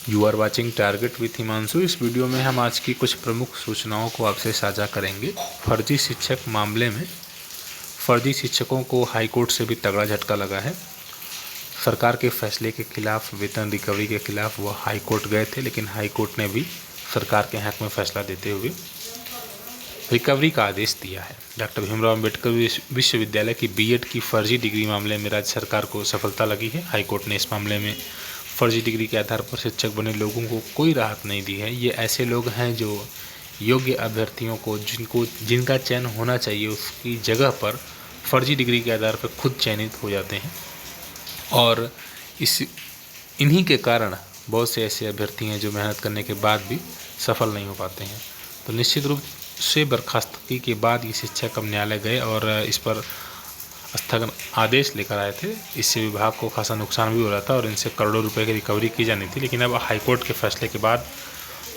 You are watching target with Himanshu. इस video में हम आज की कुछ प्रमुख सूचनाओं को आपसे साझा करेंगे। फर्जी शिक्षक मामले में फर्जी शिक्षकों को हाईकोर्ट से भी तगड़ा झटका लगा है। सरकार के फैसले के खिलाफ, वेतन रिकवरी के खिलाफ वह हाईकोर्ट गए थे, लेकिन हाईकोर्ट ने भी सरकार के हक में फैसला देते हुए रिकवरी का आदेश दिया है। डॉक्टर भीमराव अंबेडकर विश्वविद्यालय की बीएड की फर्जी डिग्री मामले में राज्य सरकार को सफलता लगी है। हाईकोर्ट ने इस मामले में फर्जी डिग्री के आधार पर शिक्षक बने लोगों को कोई राहत नहीं दी है। ये ऐसे लोग हैं जो योग्य अभ्यर्थियों को जिनका चयन होना चाहिए उसकी जगह पर फर्जी डिग्री के आधार पर खुद चयनित हो जाते हैं, और इन्हीं के कारण बहुत से ऐसे अभ्यर्थी हैं जो मेहनत करने के बाद भी सफल नहीं हो पाते हैं। तो निश्चित रूप से बर्खास्तगी के बाद ये शिक्षक अब न्यायालय गए और इस पर स्थगन आदेश लेकर आए थे। इससे विभाग को खासा नुकसान भी हो रहा था और इनसे करोड़ों रुपए की रिकवरी की जानी थी। लेकिन अब हाईकोर्ट के फैसले के बाद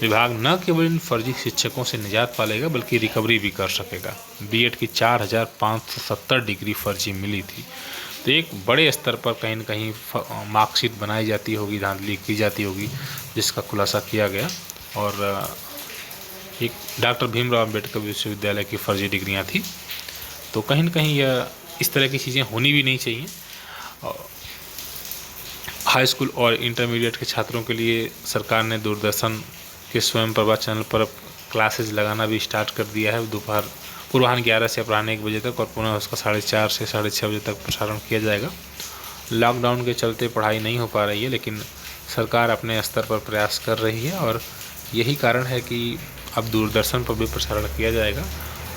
विभाग न केवल इन फर्जी शिक्षकों से निजात पालेगा बल्कि रिकवरी भी कर सकेगा। बीएड की 4570 डिग्री फर्जी मिली थी। तो एक बड़े स्तर पर कहीं न कहीं मार्कशीट बनाई जाती होगी, धांधली की जाती होगी, जिसका खुलासा किया गया। और एक डॉक्टर भीमराव अंबेडकर विश्वविद्यालय की फर्जी डिग्रियां थी। तो कहीं न कहीं यह इस तरह की चीज़ें होनी भी नहीं चाहिए। हाई स्कूल और इंटरमीडिएट के छात्रों के लिए सरकार ने दूरदर्शन के स्वयंप्रभा चैनल पर क्लासेज लगाना भी स्टार्ट कर दिया है। पूर्वाह्न 11 से अपराह्न 1 बजे तक और पुनः उसका 4:30 से 6:30 बजे तक प्रसारण किया जाएगा। लॉकडाउन के चलते पढ़ाई नहीं हो पा रही है, लेकिन सरकार अपने स्तर पर प्रयास कर रही है और यही कारण है कि अब दूरदर्शन पर भी प्रसारण किया जाएगा।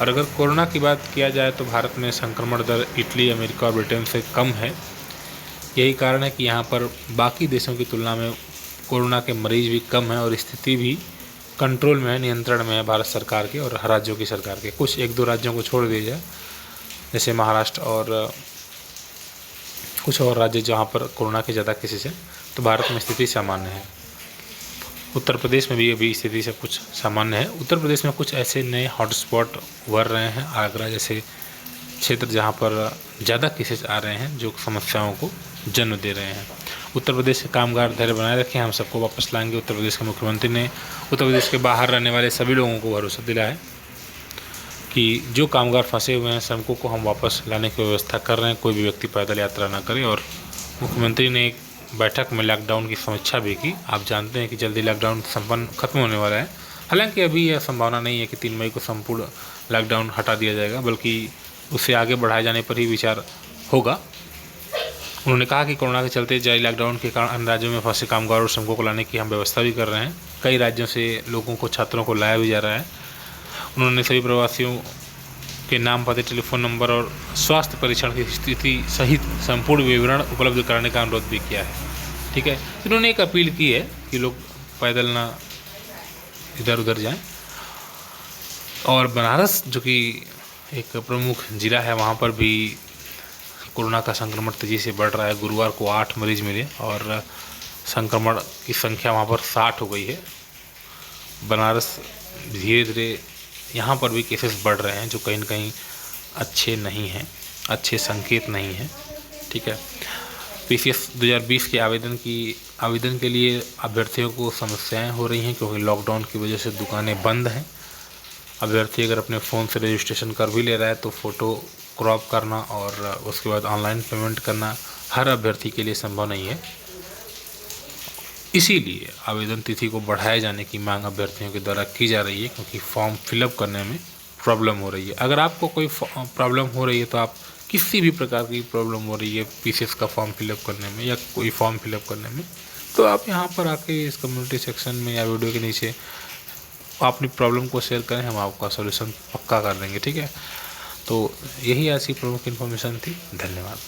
और अगर कोरोना की बात किया जाए तो भारत में संक्रमण दर इटली, अमेरिका और ब्रिटेन से कम है। यही कारण है कि यहाँ पर बाकी देशों की तुलना में कोरोना के मरीज भी कम हैं और स्थिति भी कंट्रोल में है, नियंत्रण में है भारत सरकार के और राज्यों की सरकार के। कुछ 1-2 राज्यों को छोड़ दिया जाए, जैसे महाराष्ट्र और कुछ और राज्य जहाँ पर कोरोना के ज़्यादा केसेस हैं, तो भारत में स्थिति सामान्य है। उत्तर प्रदेश में भी अभी स्थिति सब कुछ सामान्य है। उत्तर प्रदेश में कुछ ऐसे नए हॉटस्पॉट उभर रहे हैं, आगरा जैसे क्षेत्र जहां पर ज़्यादा केसेस आ रहे हैं, जो समस्याओं को जन्म दे रहे हैं। उत्तर प्रदेश के कामगार धैर्य बनाए रखें, हम सबको वापस लाएंगे। उत्तर प्रदेश के मुख्यमंत्री ने उत्तर प्रदेश के बाहर रहने वाले सभी लोगों को भरोसा दिलाया है कि जो कामगार फंसे हुए हैं, श्रमिकों को हम वापस लाने की व्यवस्था कर रहे हैं, कोई भी व्यक्ति पैदल यात्रा ना करे। और मुख्यमंत्री ने एक बैठक में लॉकडाउन की समीक्षा भी की। आप जानते हैं कि जल्दी लॉकडाउन खत्म होने वाला है। हालांकि अभी यह संभावना नहीं है कि 3 मई को संपूर्ण लॉकडाउन हटा दिया जाएगा, बल्कि उससे आगे बढ़ाए जाने पर ही विचार होगा। उन्होंने कहा कि कोरोना के चलते जारी लॉकडाउन के कारण अन्य राज्यों में फंसे कामगारों और श्रमिकों को लाने की हम व्यवस्था भी कर रहे हैं। कई राज्यों से लोगों को, छात्रों को लाया भी जा रहा है। उन्होंने सभी प्रवासियों के नाम, पते, टेलीफोन नंबर और स्वास्थ्य परीक्षण की स्थिति सहित संपूर्ण विवरण उपलब्ध कराने का अनुरोध भी किया है। ठीक है, उन्होंने एक अपील की है कि लोग पैदल ना इधर उधर जाएं। और बनारस जो कि एक प्रमुख जिला है, वहाँ पर भी कोरोना का संक्रमण तेज़ी से बढ़ रहा है। गुरुवार को 8 मरीज मिले और संक्रमण की संख्या वहाँ पर 60 हो गई है। बनारस धीरे धीरे यहाँ पर भी केसेस बढ़ रहे हैं, जो कहीं न कहीं अच्छे नहीं हैं, अच्छे संकेत नहीं हैं। ठीक है, पीसीएस 2020 के आवेदन के लिए अभ्यर्थियों को समस्याएं हो रही हैं, क्योंकि लॉकडाउन की वजह से दुकानें बंद हैं। अभ्यर्थी अगर अपने फ़ोन से रजिस्ट्रेशन कर भी ले रहा है तो फ़ोटो क्रॉप करना और उसके बाद ऑनलाइन पेमेंट करना हर अभ्यर्थी के लिए संभव नहीं है। इसीलिए आवेदन तिथि को बढ़ाए जाने की मांग अभ्यर्थियों के द्वारा की जा रही है, क्योंकि फॉर्म फिलअप करने में प्रॉब्लम हो रही है। अगर आपको कोई प्रॉब्लम हो रही है, तो आप किसी भी प्रकार की प्रॉब्लम हो रही है पीसीएस का फॉर्म फिलअप करने में या कोई फॉर्म फिलअप करने में, तो आप यहाँ पर आके इस कम्युनिटी सेक्शन में या वीडियो के नीचे अपनी प्रॉब्लम को शेयर करें, हम आपका सॉल्यूशन पक्का कर देंगे। ठीक है, तो यही ऐसी प्रमुख इन्फॉर्मेशन थी। धन्यवाद।